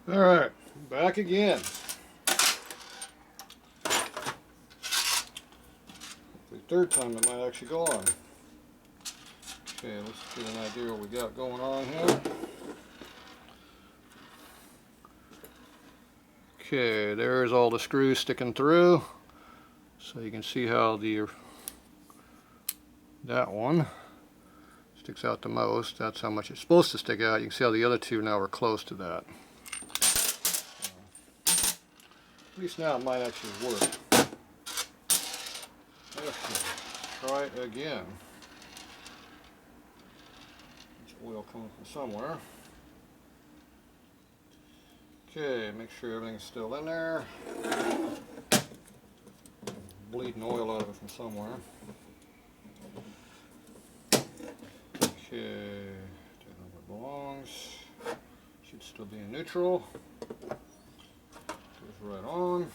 Alright, back again. The third time it might actually go on. Okay, let's get an idea what we got going on here. Okay, there's all the screws sticking through. So you can see how that one sticks out the most. That's how much it's supposed to stick out. You can see how the other two now are close to that. At least now it might actually work. Okay, try it again. There's oil coming from somewhere. Okay, make sure everything's still in there. Bleeding oil out of it from somewhere. Okay, that where it belongs. Should still be in neutral. Goes right on.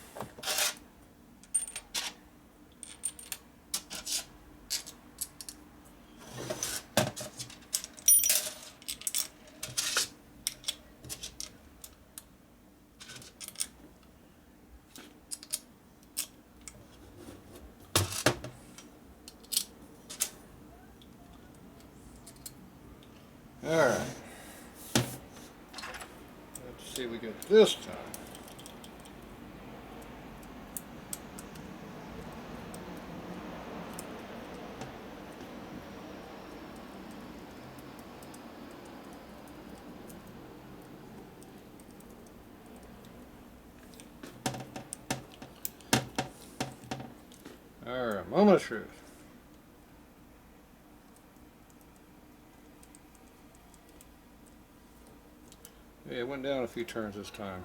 Alright, let's see what we get this time. Alright, moment of truth. Yeah, it went down a few turns this time.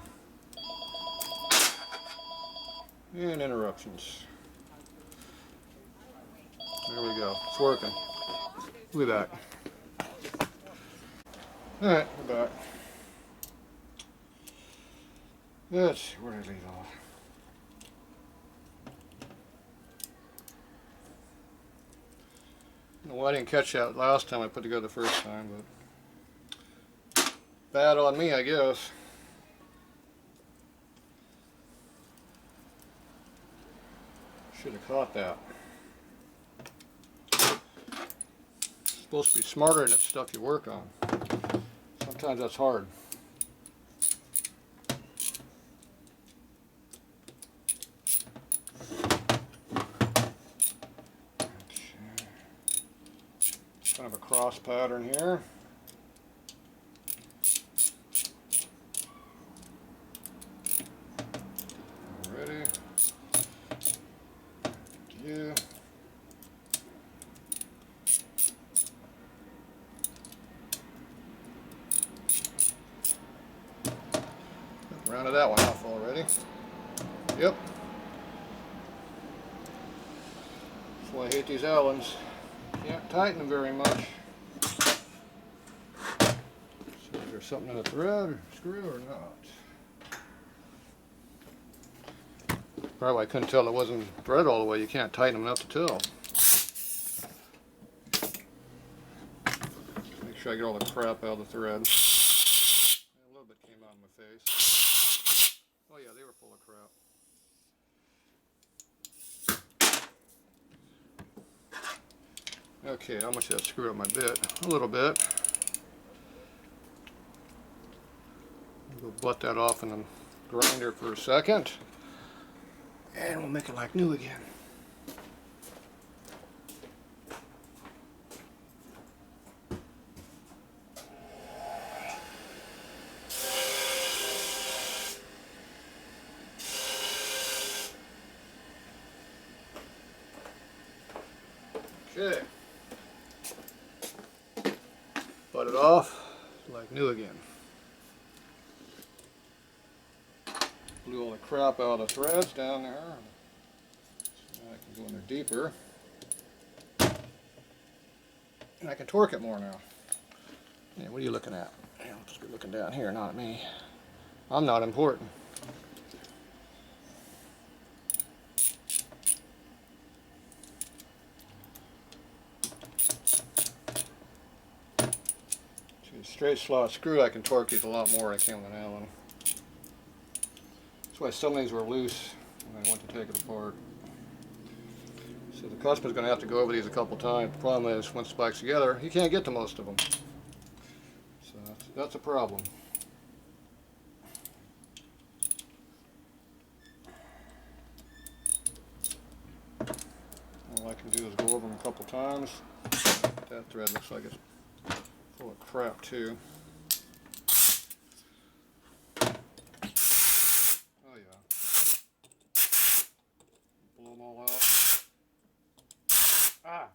And interruptions. There we go. It's working. We'll be back. Alright, we're back. Let's see, where did I leave off? Well, I didn't catch that last time I put together the first time, but bad on me, I guess. Should have caught that. It's supposed to be smarter than it's stuff you work on. Sometimes that's hard. Kind of a cross pattern here. Ready? You. Rounded that one off already. Yep. That's why I hate these Allens. Can't tighten them very much. So is there something in the thread or screw or not? Probably I couldn't tell it wasn't thread all the way. You can't tighten them enough to tell. Make sure I get all the crap out of the thread. A little bit came out of my face. Oh yeah, they were full of crap. Okay, how much did that screw up my bit? A little bit. We'll butt that off in the grinder for a second. And we'll make it like new again. Okay. Butt it off like new again. Blew all the crap out of the threads down there. So I can go in there deeper. And I can torque it more now. Yeah, what are you looking at? Yeah, I'll just be looking down here, not at me. I'm not important. See, a straight slot screw, I can torque these a lot more than I can with an Allen. why some of these were loose when I went to take it apart. So the customer's going to have to go over these a couple times. The problem is, when it spikes together, he can't get to most of them. So that's a problem. All I can do is go over them a couple times. That thread looks like it's full of crap too. Oh yeah. Blow them all out. Ah!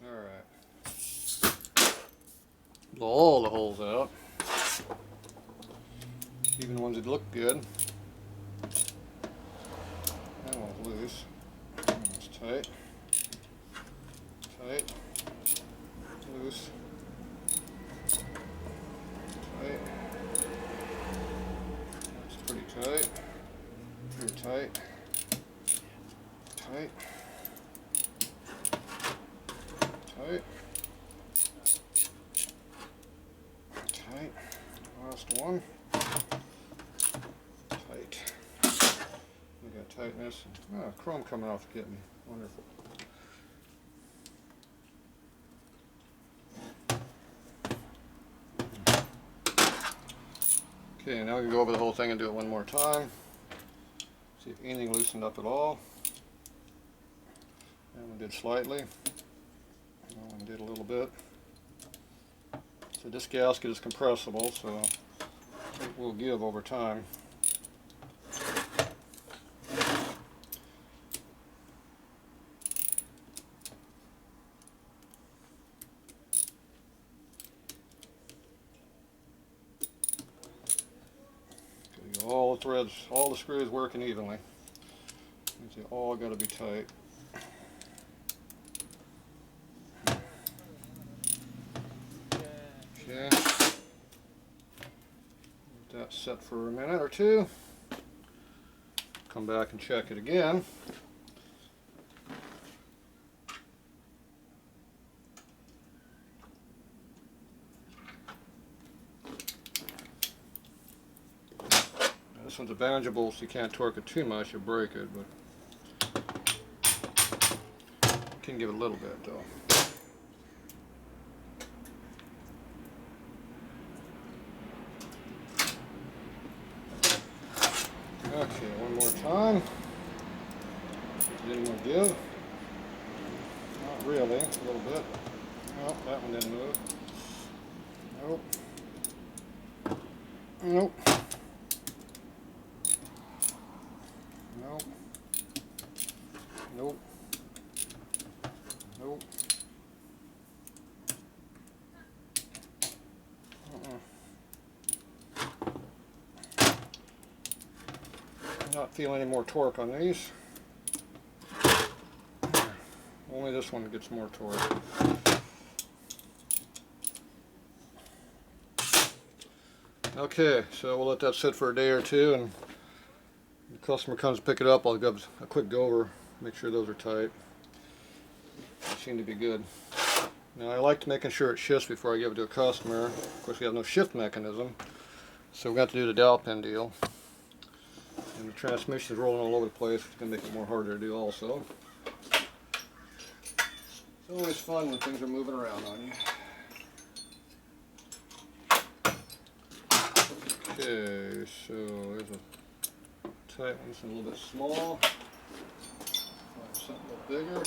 Alright. Blow all the holes out. Even the ones that look good. That one's loose. That one's tight. Tight. Loose. Tight. That's pretty tight. Pretty tight. Tight. Tight. Tight. Last one. Tight. We got tightness. Oh, chrome coming off the kitten. Wonderful. Okay, now we can go over the whole thing and do it one more time. See if anything loosened up at all. That one did slightly. That one did a little bit. So this gasket is compressible, so it will give over time. All the threads, all the screws working evenly. They all got to be tight. Okay. Let that set for a minute or two. Come back and check it again. This one's a bangeable, so you can't torque it too much, you'll break it, but you can give it a little bit though. Okay, one more time. Didn't give. Not really, a little bit. Nope, that one didn't move. Nope. Nope. Nope. Nope. Nope. Not feeling any more torque on these. Only this one gets more torque. Okay, so we'll let that sit for a day or two, and the customer comes to pick it up. I'll give a quick go over, make sure those are tight. They seem to be good. Now I like to making sure it shifts before I give it to a customer. Of course, we have no shift mechanism, so we got to do the dowel pin deal. And the transmission is rolling all over the place. It's going to make it more harder to do also. It's always fun when things are moving around on you. Okay, so there's a tight one, a little bit small. Something a little bigger.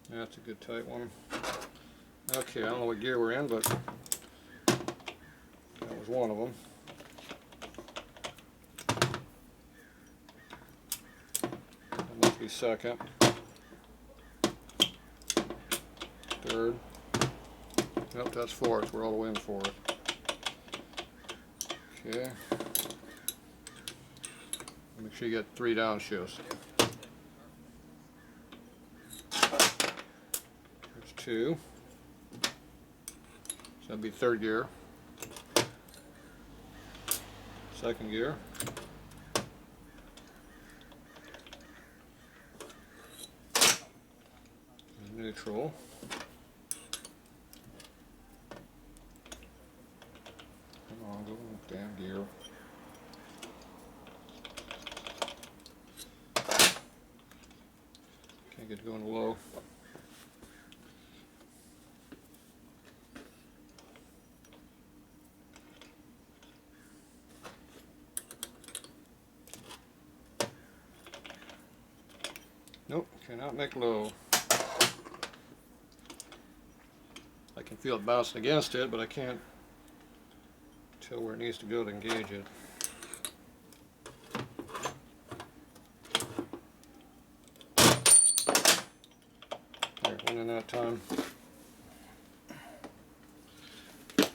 That's a good tight one. Okay, I don't know what gear we're in, but that was one of them. That must be second. Third. Nope, that's fourth. We're all the way in fourth. Okay. Make sure you get 3 downshifts. There's 2. So that'd be third gear. Second gear. neutral. Come on, go damn gear. Can't get going low. Nope, cannot make low. I can feel it bouncing against it, but I can't tell where it needs to go to engage it. There, went in that time.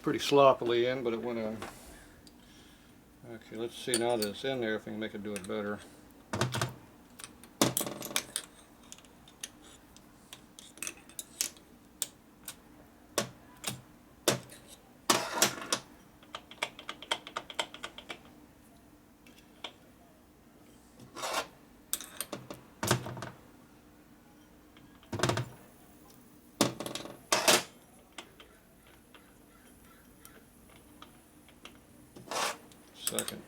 Pretty sloppily in, but it went in. Okay, let's see now that it's in there if we can make it do it better. Second.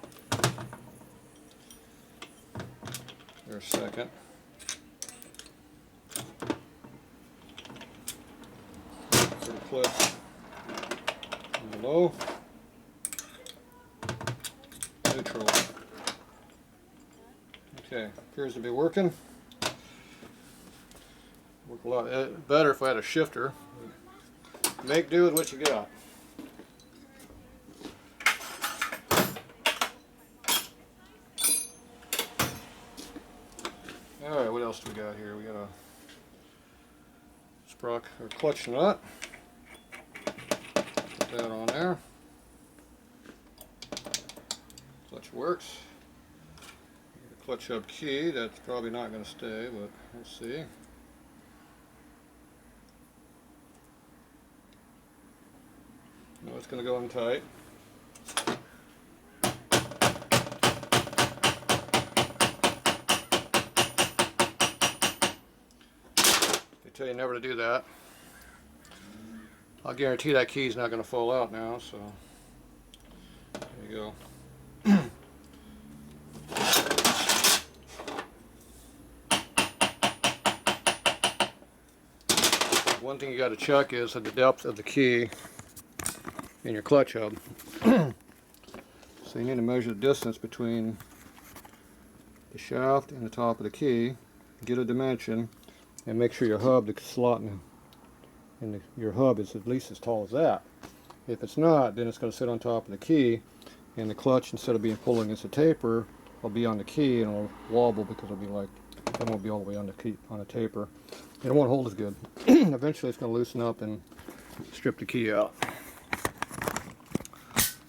There's second. Pretty close. And low. Neutral. Okay, appears to be working. Work a lot better if I had a shifter. Make do with what you got. Alright, what else do we got here? We got a sprock or clutch nut. Put that on there. Clutch works. A clutch hub key, that's probably not going to stay, but we'll see. No, it's going to go in tight. Tell you never to do that. I'll guarantee that key's not going to fall out now, so there you go. One thing you got to check is the depth of the key in your clutch hub. So you need to measure the distance between the shaft and the top of the key, get a dimension, and make sure your hub, the slot in your hub is at least as tall as that. If it's not, then it's going to sit on top of the key, and the clutch, instead of being pulled against the taper, will be on the key and it'll wobble because it'll be like, it won't be all the way on the key, on the taper. It won't hold as good. Eventually it's going to loosen up and strip the key out.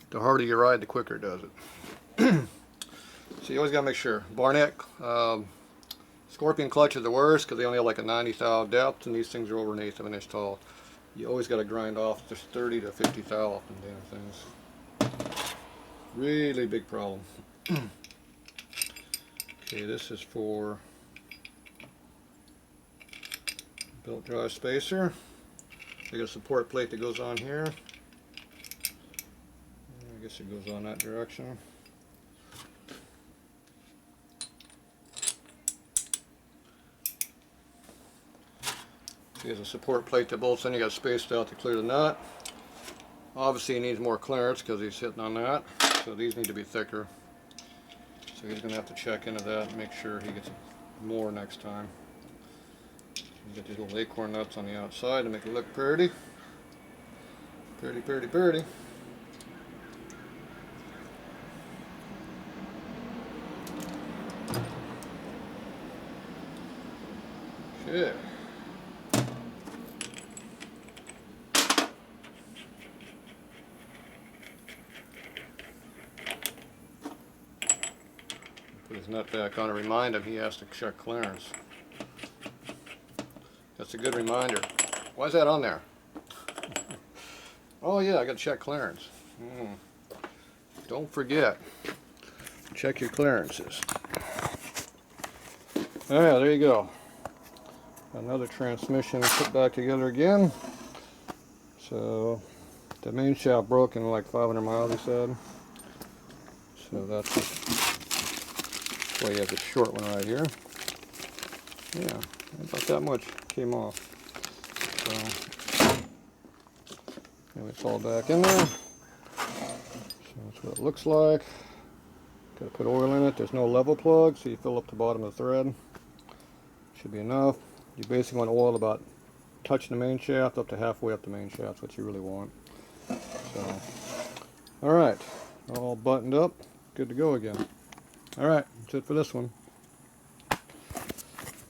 The harder you ride, the quicker it does it. So you always got to make sure. Barnett, Scorpion clutch is the worst because they only have like a 90 thou depth, and these things are over an eighth of an inch tall. You always got to grind off just 30 to 50 thou off them damn things. Really big problem. Okay, this is for belt drive spacer. I got a support plate that goes on here. I guess it goes on that direction. Here's a support plate that bolts in. You got spaced out to clear the nut. Obviously he needs more clearance because he's sitting on that, so these need to be thicker. So he's going to have to check into that and make sure he gets more next time. You get these little acorn nuts on the outside to make it look pretty. Pretty, pretty, pretty. Okay. Put his nut back on to remind him he has to check clearance. That's a good reminder. Why is that on there? Oh yeah, I got to check clearance. Don't forget. Check your clearances. Yeah, there you go. Another transmission put back together again. So the main shaft broke in like 500 miles, he said. So that's why he has a short one right here. Yeah, about that much came off. So anyway, it's all back in there. So that's what it looks like. Got to put oil in it. There's no level plug, so you fill up the bottom of the thread. Should be enough. You basically want oil about touching the main shaft up to halfway up the main shaft. That's what you really want. So, all right, all buttoned up, good to go again. All right, that's it for this one.